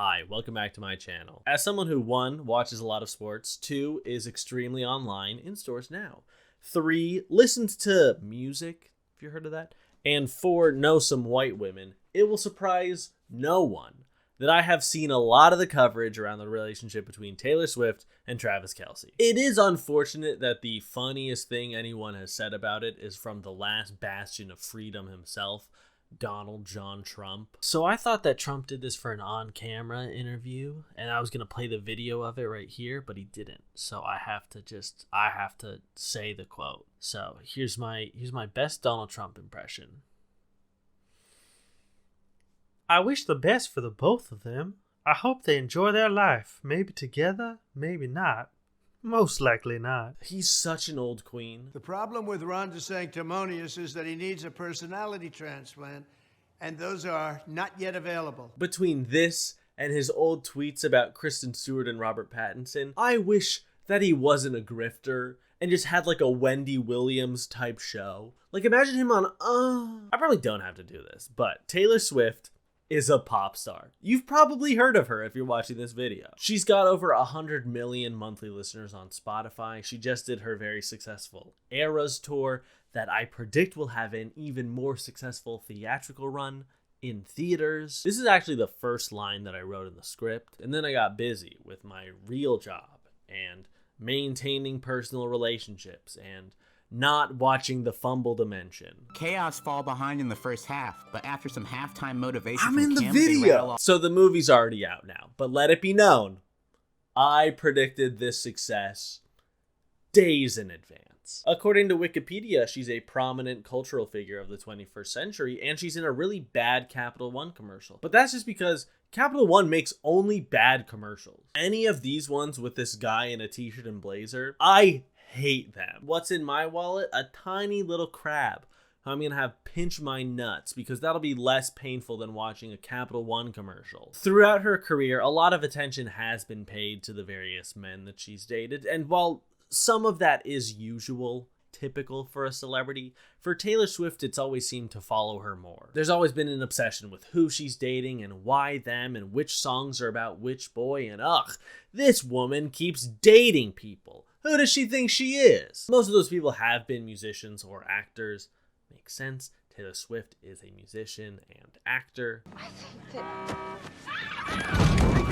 Hi, welcome back to my channel. As someone who 1, watches a lot of sports, 2, is extremely online in stores now, 3, listens to music, if you heard of that, and 4, knows some white women, it will surprise no one that I have seen a lot of the coverage around the relationship between Taylor Swift and Travis Kelce. It is unfortunate that the funniest thing anyone has said about it is from the last bastion of freedom himself, Donald John Trump. So I thought that Trump did this for an on-camera interview, and I was going to play the video of it right here, but he didn't. So I have to say the quote. So here's my best Donald Trump impression. I wish the best for the both of them. I hope they enjoy their life. Maybe together, maybe not. Most likely not. He's such an old queen. The problem with Ron DeSanctimonious is that he needs a personality transplant, and those are not yet available. Between this and his old tweets about Kristen Stewart and Robert Pattinson, I wish that he wasn't a grifter and just had like a Wendy Williams type show. Like imagine him on, I probably don't have to do this, but Taylor Swift is a pop star. You've probably heard of her if you're watching this video. She's got over 100 million monthly listeners on Spotify. She just did her very successful Eras tour that I predict will have an even more successful theatrical run in theaters. This is actually the first line that I wrote in the script, and then I got busy with my real job and maintaining personal relationships and not watching the fumble dimension. Chaos fall behind in the first half, but after some halftime motivation I'm from in the Kim, they video. rattle off. So the movie's already out now, but let it be known, I predicted this success days in advance. According to Wikipedia, she's a prominent cultural figure of the 21st century, and she's in a really bad Capital One commercial. But that's just because Capital One makes only bad commercials. Any of these ones with this guy in a t-shirt and blazer, I hate them. What's in my wallet? A tiny little crab. I'm gonna have pinch my nuts because that'll be less painful than watching a Capital One commercial. Throughout her career, a lot of attention has been paid to the various men that she's dated, and while some of that is typical for a celebrity, for Taylor Swift it's always seemed to follow her more. There's always been an obsession with who she's dating and why them and which songs are about which boy, and this woman keeps dating people. Who does she think she is? Most of those people have been musicians or actors. Makes sense. Taylor Swift is a musician and actor.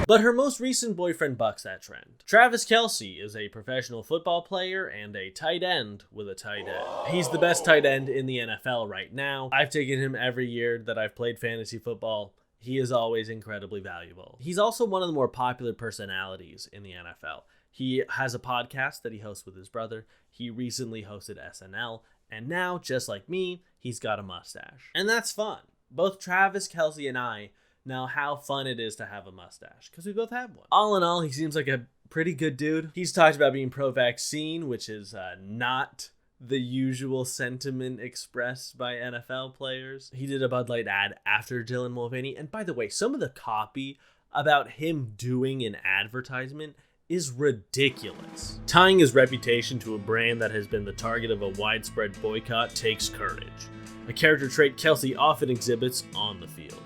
But her most recent boyfriend bucks that trend. Travis Kelce is a professional football player and a tight end with a tight end. He's the best tight end in the NFL right now. I've taken him every year that I've played fantasy football. He is always incredibly valuable. He's also one of the more popular personalities in the NFL. He has a podcast that he hosts with his brother. He recently hosted SNL. And now, just like me, he's got a mustache. And that's fun. Both Travis Kelce and I know how fun it is to have a mustache, because we both have one. All in all, he seems like a pretty good dude. He's talked about being pro-vaccine, which is not the usual sentiment expressed by NFL players. He did a Bud Light ad after Dylan Mulvaney. And by the way, some of the copy about him doing an advertisement is ridiculous. Tying his reputation to a brand that has been the target of a widespread boycott takes courage, a character trait Kelce often exhibits on the field.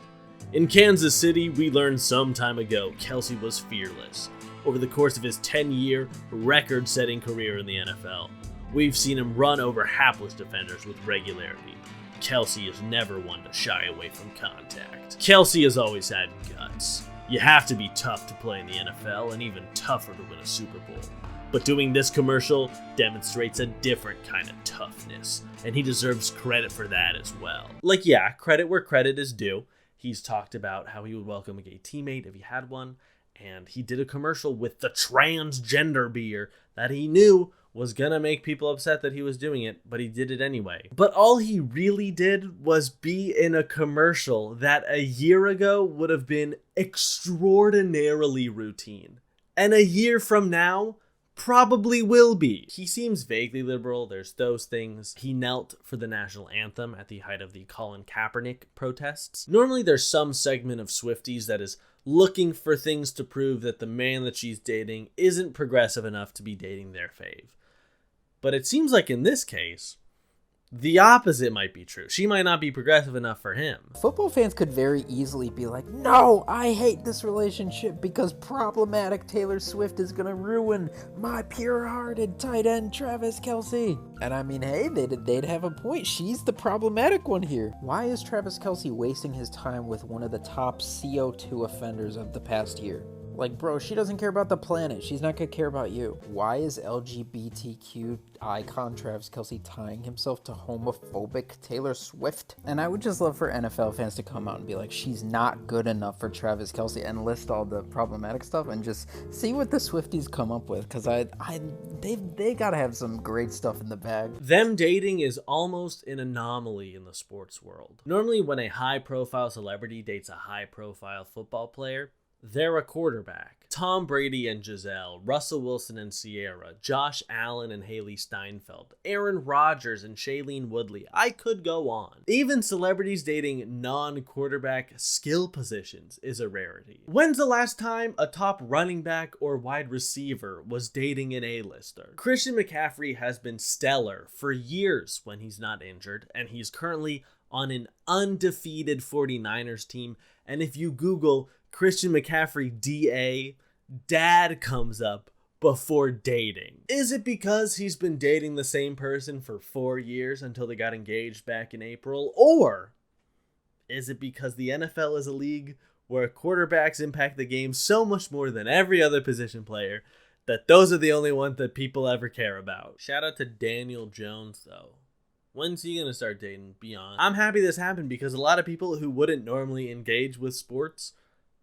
In Kansas City, we learned some time ago Kelce was fearless. Over the course of his 10-year, record-setting career in the NFL, we've seen him run over hapless defenders with regularity. Kelce is never one to shy away from contact. Kelce has always had guts. You have to be tough to play in the NFL, and even tougher to win a Super Bowl. But doing this commercial demonstrates a different kind of toughness, and he deserves credit for that as well. Like, yeah, credit where credit is due. He's talked about how he would welcome a gay teammate if he had one, and he did a commercial with the transgender beer that he knew was gonna make people upset that he was doing it, but he did it anyway. But all he really did was be in a commercial that a year ago would have been extraordinarily routine. And a year from now, probably will be. He seems vaguely liberal, there's those things. He knelt for the national anthem at the height of the Colin Kaepernick protests. Normally there's some segment of Swifties that is looking for things to prove that the man that she's dating isn't progressive enough to be dating their fave. But it seems like in this case, The opposite might be true. She might not be progressive enough for him. Football fans could very easily be like, no, I hate this relationship because problematic Taylor Swift is gonna ruin my pure-hearted tight end Travis Kelce. And I mean, hey, they'd have a point. She's the problematic one here. Why is Travis Kelce wasting his time with one of the top CO2 offenders of the past year? Like, bro, she doesn't care about the planet. She's not gonna care about you. Why is LGBTQ icon Travis Kelce tying himself to homophobic Taylor Swift? And I would just love for NFL fans to come out and be like, she's not good enough for Travis Kelce, and list all the problematic stuff and just see what the Swifties come up with. Because they gotta have some great stuff in the bag. Them dating is almost an anomaly in the sports world. Normally, when a high-profile celebrity dates a high-profile football player, they're a quarterback. Tom Brady and Giselle, Russell Wilson and Ciara, Josh Allen and Haley Steinfeld, Aaron Rodgers and Shailene Woodley. I could go on. Even celebrities dating non-quarterback skill positions is a rarity. When's the last time a top running back or wide receiver was dating an A-lister? Christian McCaffrey has been stellar for years when he's not injured, and he's currently on an undefeated 49ers team. And if you Google Christian McCaffrey DA, dad comes up before dating. Is it because he's been dating the same person for 4 years until they got engaged back in April? Or is it because the NFL is a league where quarterbacks impact the game so much more than every other position player that those are the only ones that people ever care about? Shout out to Daniel Jones, though. When's he going to start dating beyond? I'm happy this happened because a lot of people who wouldn't normally engage with sports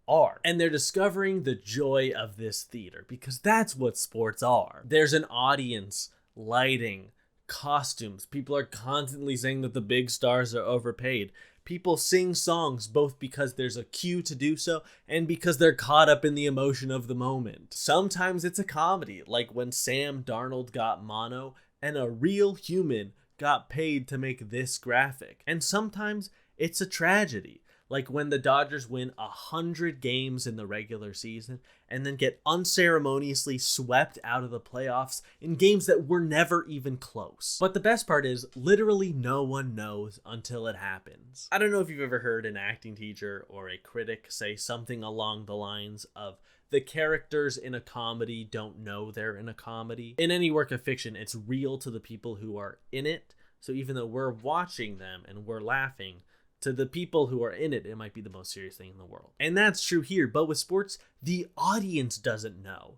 are. And they're discovering the joy of this theater because that's what sports are. There's an audience, lighting, costumes. People are constantly saying that the big stars are overpaid. People sing songs both because there's a cue to do so and because they're caught up in the emotion of the moment. Sometimes it's a comedy, like when Sam Darnold got mono and a real human got paid to make this graphic. And sometimes it's a tragedy, like when the Dodgers win 100 games in the regular season and then get unceremoniously swept out of the playoffs in games that were never even close. But the best part is, literally no one knows until it happens. I don't know if you've ever heard an acting teacher or a critic say something along the lines of, the characters in a comedy don't know they're in a comedy. In any work of fiction, it's real to the people who are in it. So even though we're watching them and we're laughing, to the people who are in it, it might be the most serious thing in the world. And that's true here, but with sports, the audience doesn't know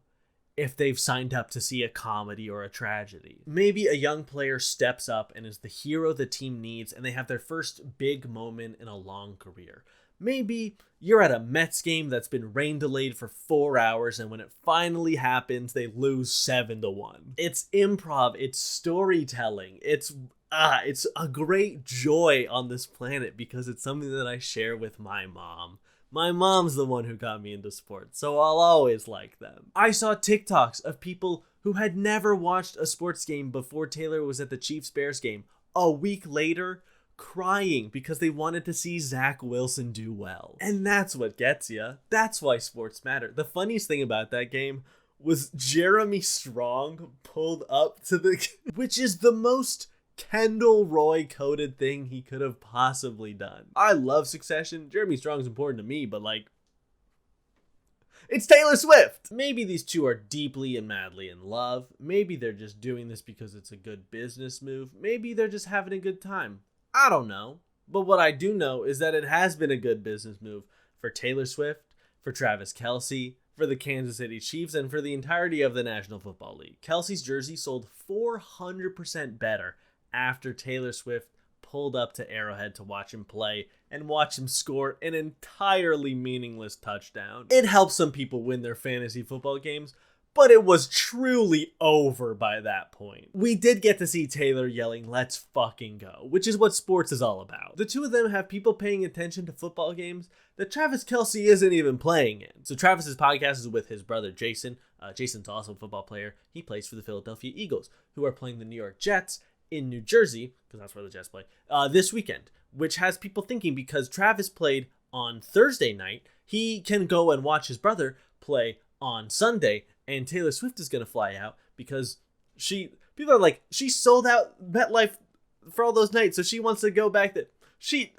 if they've signed up to see a comedy or a tragedy. Maybe a young player steps up and is the hero the team needs, and they have their first big moment in a long career. Maybe you're at a Mets game that's been rain delayed for 4 hours, and when it finally happens, they lose 7-1. It's improv, it's storytelling, it's a great joy on this planet because it's something that I share with my mom. My mom's the one who got me into sports, so I'll always like them. I saw TikToks of people who had never watched a sports game before Taylor was at the Chiefs-Bears game. A week later, crying because they wanted to see Zach Wilson do well. And that's what gets you. That's why sports matter. The funniest thing about that game was Jeremy Strong pulled up to the... which is the most Kendall Roy coded thing he could have possibly done. I love Succession. Jeremy Strong's important to me, but like, it's Taylor Swift. Maybe these two are deeply and madly in love. Maybe they're just doing this because it's a good business move. Maybe they're just having a good time. I don't know. But what I do know is that it has been a good business move for Taylor Swift, for Travis Kelce, for the Kansas City Chiefs, and for the entirety of the National Football League. Kelce's jersey sold 400% better after Taylor Swift pulled up to Arrowhead to watch him play and watch him score an entirely meaningless touchdown. It helped some people win their fantasy football games, but it was truly over by that point. We did get to see Taylor yelling, "Let's fucking go," which is what sports is all about. The two of them have people paying attention to football games that Travis Kelce isn't even playing in. So Travis's podcast is with his brother Jason. Jason's also a football player. He plays for the Philadelphia Eagles, who are playing the New York Jets in New Jersey, because that's where the Jets play, this weekend, which has people thinking because Travis played on Thursday night, he can go and watch his brother play on Sunday, and Taylor Swift is going to fly out because people are like, she sold out MetLife for all those nights. So she wants to go back there.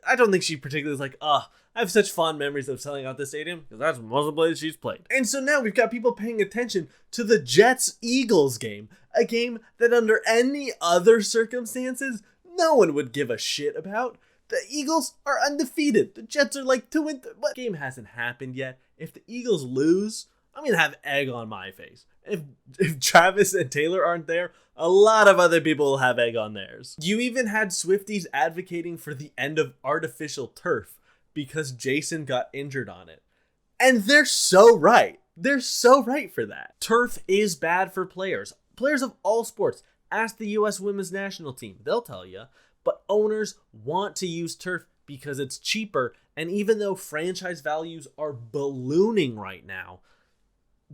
I don't think she particularly is like, I have such fond memories of selling out this stadium because that's most of the places she's played. And so now we've got people paying attention to the Jets-Eagles game, a game that under any other circumstances, no one would give a shit about. The Eagles are undefeated. The Jets are like 2-3. What game hasn't happened yet? If the Eagles lose, I'm going to have egg on my face. If Travis and Taylor aren't there, a lot of other people will have egg on theirs. You even had swifties advocating for the end of artificial turf because Jason got injured on it. And they're so right. They're so right for that. Turf is bad for players. Players of all sports. Ask the U.S. women's national team. They'll tell you. But owners want to use turf because it's cheaper. And even though franchise values are ballooning right now,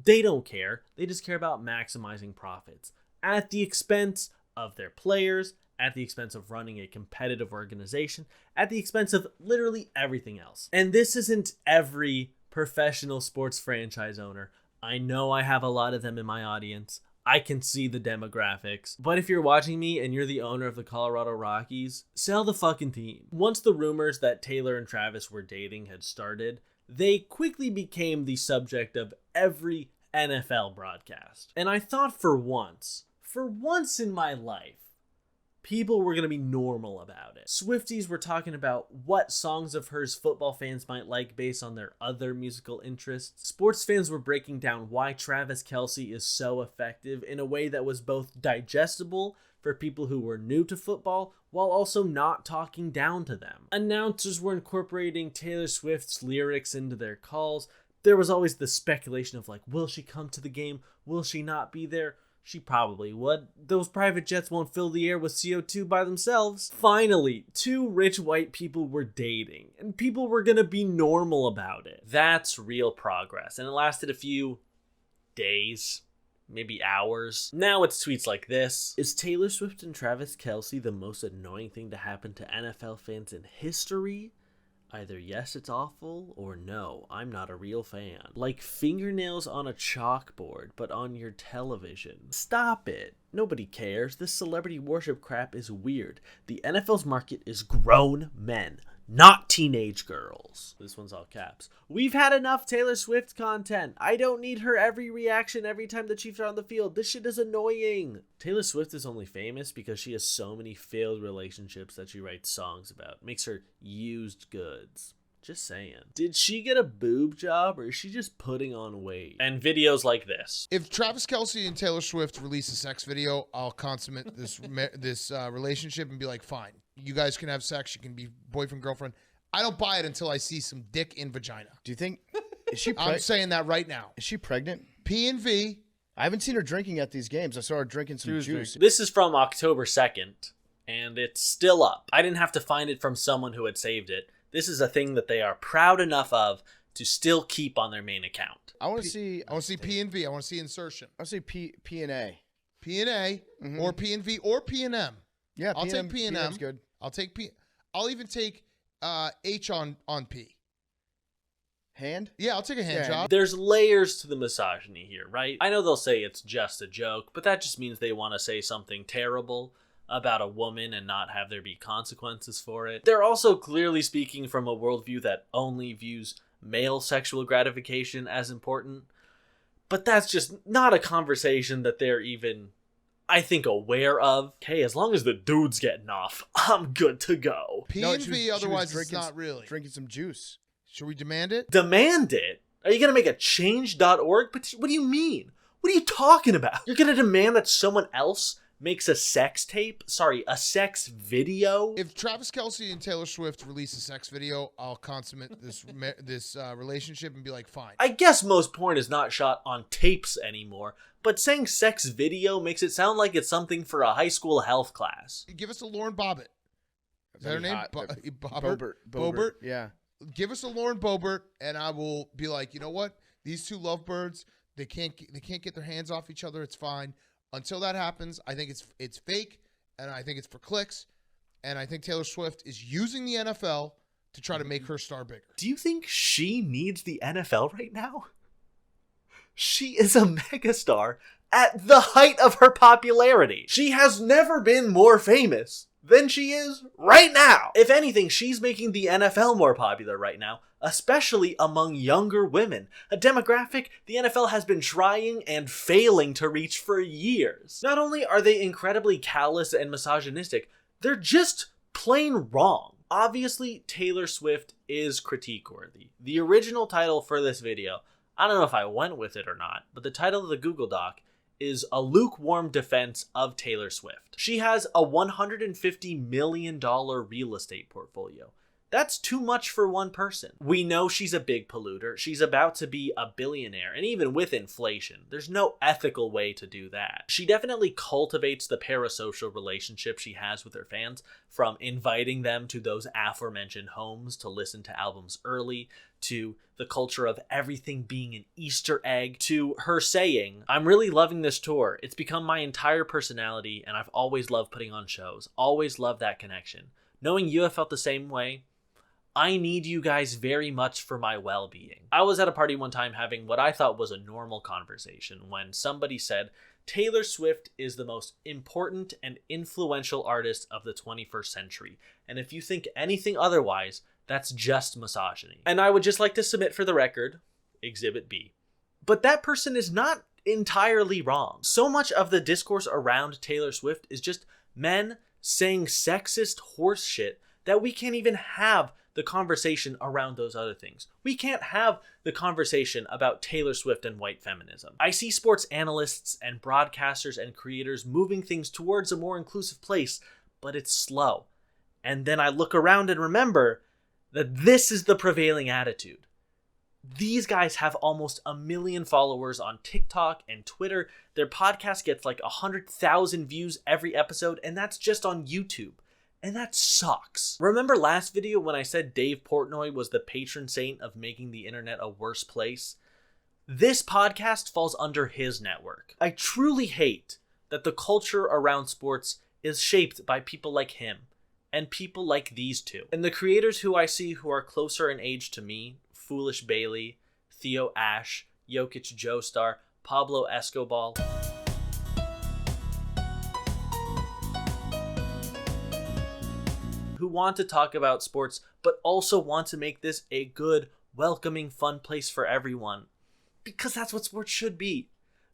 they don't care. They just care about maximizing profits at the expense of their players, at the expense of running a competitive organization, at the expense of literally everything else. And this isn't every professional sports franchise owner. I know I have a lot of them in my audience. I can see the demographics. But if you're watching me and you're the owner of the Colorado Rockies, sell the fucking team. Once the rumors that Taylor and Travis were dating had started, they quickly became the subject of every NFL broadcast. And I thought for once in my life, people were going to be normal about it. Swifties were talking about what songs of hers football fans might like based on their other musical interests. Sports fans were breaking down why Travis Kelce is so effective in a way that was both digestible for people who were new to football while also not talking down to them. Announcers were incorporating Taylor Swift's lyrics into their calls. There was always the speculation of like, will she come to the game? Will she not be there? She probably would. Those private jets won't fill the air with CO2 by themselves. Finally, two rich white people were dating, and people were gonna be normal about it. That's real progress, and it lasted a few days, maybe hours. Now it's tweets like this. Is Taylor Swift and Travis Kelce the most annoying thing to happen to NFL fans in history? Either yes, it's awful, or no, I'm not a real fan. Like fingernails on a chalkboard, but on your television. Stop it. Nobody cares. This celebrity worship crap is weird. The NFL's market is grown men, not teenage girls. This one's all caps. We've had enough Taylor Swift content. I don't need her every reaction every time the Chiefs are on the field. This shit is annoying. Taylor Swift is only famous because she has so many failed relationships that she writes songs about. Makes her used goods. Just saying. Did she get a boob job or is she just putting on weight? And videos like this. If Travis Kelce and Taylor Swift release a sex video, I'll consummate this relationship and be like, fine. You guys can have sex. You can be boyfriend, girlfriend. I don't buy it until I see some dick in vagina. Do you think is she? I'm saying that right now. Is she pregnant? P&V. I haven't seen her drinking at these games. I saw her drinking some juice. This is from October 2nd, and it's still up. I didn't have to find it from someone who had saved it. This is a thing that they are proud enough of to still keep on their main account. I want to see. I want to see P&V. I want to see insertion. I want to see P&A. P&A or P&V or P&M. Yeah, I'll take P&M. P&M's good. I'll take P. I'll even take H on P. Hand? Yeah, I'll take a hand job. There's layers to the misogyny here, right? I know they'll say it's just a joke, but that just means they want to say something terrible about a woman and not have there be consequences for it. They're also clearly speaking from a worldview that only views male sexual gratification as important. But that's just not a conversation that they're even, I think, aware of. Hey, as long as the dude's getting off, I'm good to go. P&V, otherwise it's not really. Drinking some juice. Should we demand it? Demand it? Are you going to make a change.org petition? What do you mean? What are you talking about? You're going to demand that someone else makes a sex tape? Sorry, a sex video? If Travis Kelce and Taylor Swift release a sex video, I'll consummate this relationship and be like, fine. I guess most porn is not shot on tapes anymore, but saying sex video makes it sound like it's something for a high school health class. Give us a Lauren Bobbitt. Is that her name? Boebert. Boebert? Yeah. Give us a Lauren Boebert, and I will be like, you know what? These two lovebirds, they can't get their hands off each other. It's fine. Until that happens, I think it's fake, and I think it's for clicks, and I think Taylor Swift is using the NFL to try to make her star bigger. Do you think she needs the NFL right now? She is a megastar at the height of her popularity. She has never been more famous than she is right now. If anything, she's making the NFL more popular right now, especially among younger women, a demographic the NFL has been trying and failing to reach for years. Not only are they incredibly callous and misogynistic, they're just plain wrong. Obviously, Taylor Swift is critique-worthy. The original title for this video, I don't know if I went with it or not, but the title of the Google Doc is A Lukewarm Defense of Taylor Swift. She has a $150 million real estate portfolio. That's too much for one person. We know she's a big polluter. She's about to be a billionaire, and even with inflation, there's no ethical way to do that. She definitely cultivates the parasocial relationship she has with her fans, from inviting them to those aforementioned homes to listen to albums early, to the culture of everything being an Easter egg, to her saying, "I'm really loving this tour. It's become my entire personality, and I've always loved putting on shows. Always loved that connection. Knowing you have felt the same way, I need you guys very much for my well-being." I was at a party one time having what I thought was a normal conversation when somebody said, Taylor Swift is the most important and influential artist of the 21st century. And if you think anything otherwise, that's just misogyny. And I would just like to submit for the record, Exhibit B. But that person is not entirely wrong. So much of the discourse around Taylor Swift is just men saying sexist horse shit that we can't even have the conversation around those other things. We can't have the conversation about Taylor Swift and white feminism. I see sports analysts and broadcasters and creators moving things towards a more inclusive place, but it's slow. And then I look around and remember that this is the prevailing attitude. These guys have almost 1 million followers on TikTok and Twitter. Their podcast gets like 100,000 views every episode, and that's just on YouTube. And that sucks. Remember last video when I said Dave Portnoy was the patron saint of making the internet a worse place? This podcast falls under his network. I truly hate that the culture around sports is shaped by people like him and people like these two. And the creators who I see who are closer in age to me, Foolish Bailey, Theo Ash, Jokic Joestar, Pablo Escobar, who want to talk about sports, but also want to make this a good, welcoming, fun place for everyone. Because that's what sports should be.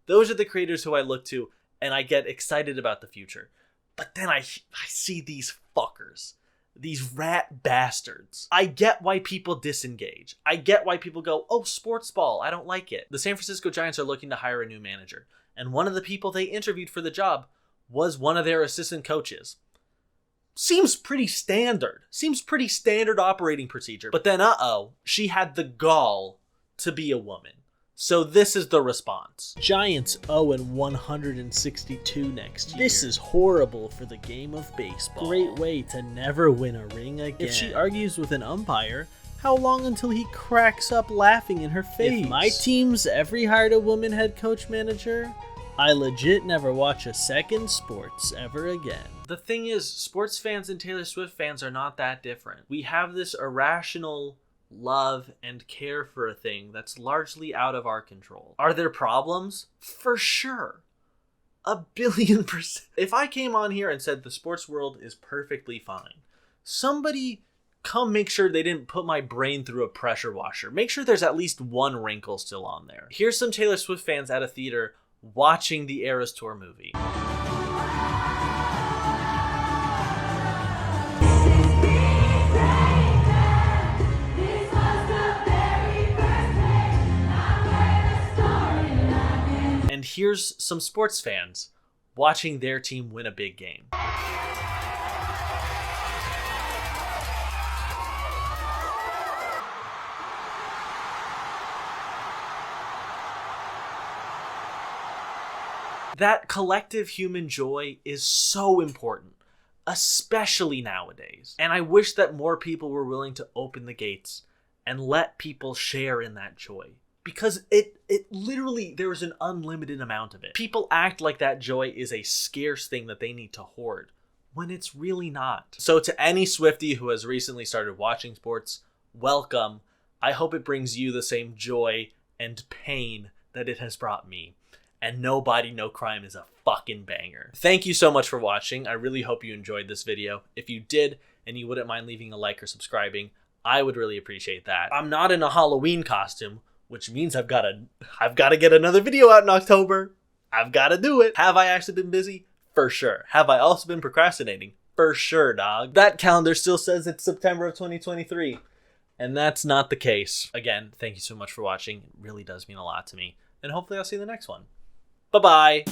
Those are the creators who I look to, and I get excited about the future. But then I see these fuckers. These rat bastards. I get why people disengage. I get why people go, oh, sports ball, I don't like it. The San Francisco Giants are looking to hire a new manager. And one of the people they interviewed for the job was one of their assistant coaches. Seems pretty standard. Seems pretty standard operating procedure. But then, she had the gall to be a woman. So this is the response. Giants 0-162 next year. This is horrible for the game of baseball. Great way to never win a ring again. If she argues with an umpire, how long until he cracks up laughing in her face? If my team's every hired a woman head coach manager, I legit never watch a second sports ever again. The thing is, sports fans and Taylor Swift fans are not that different. We have this irrational love and care for a thing that's largely out of our control. Are there problems? For sure. 1,000,000,000%. If I came on here and said the sports world is perfectly fine, somebody come make sure they didn't put my brain through a pressure washer. Make sure there's at least one wrinkle still on there. Here's some Taylor Swift fans at a theater watching the Eras Tour movie. And here's some sports fans watching their team win a big game. That collective human joy is so important, especially nowadays. And I wish that more people were willing to open the gates and let people share in that joy. Because it literally, there is an unlimited amount of it. People act like that joy is a scarce thing that they need to hoard, when it's really not. So to any Swiftie who has recently started watching sports, welcome. I hope it brings you the same joy and pain that it has brought me. and No Body, No Crime is a fucking banger. Thank you so much for watching. I really hope you enjoyed this video. If you did, and you wouldn't mind leaving a like or subscribing, I would really appreciate that. I'm not in a Halloween costume, which means I've got to get another video out in October. I've got to do it. Have I actually been busy? For sure. Have I also been procrastinating? For sure, dog. That calendar still says it's September of 2023, and that's not the case. Again, thank you so much for watching. It really does mean a lot to me, and hopefully I'll see you in the next one. Bye-bye.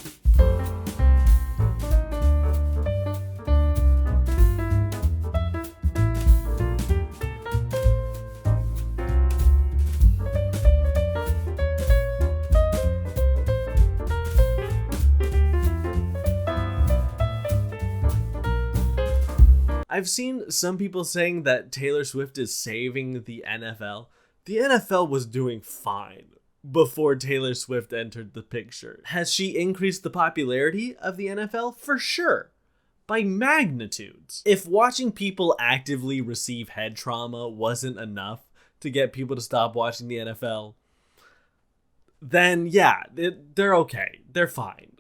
I've seen some people saying that Taylor Swift is saving the NFL. The NFL was doing fine before Taylor Swift entered the picture. Has she increased the popularity of the NFL? For sure. By magnitudes. If watching people actively receive head trauma wasn't enough to get people to stop watching the NFL, then yeah, they're okay. They're fine.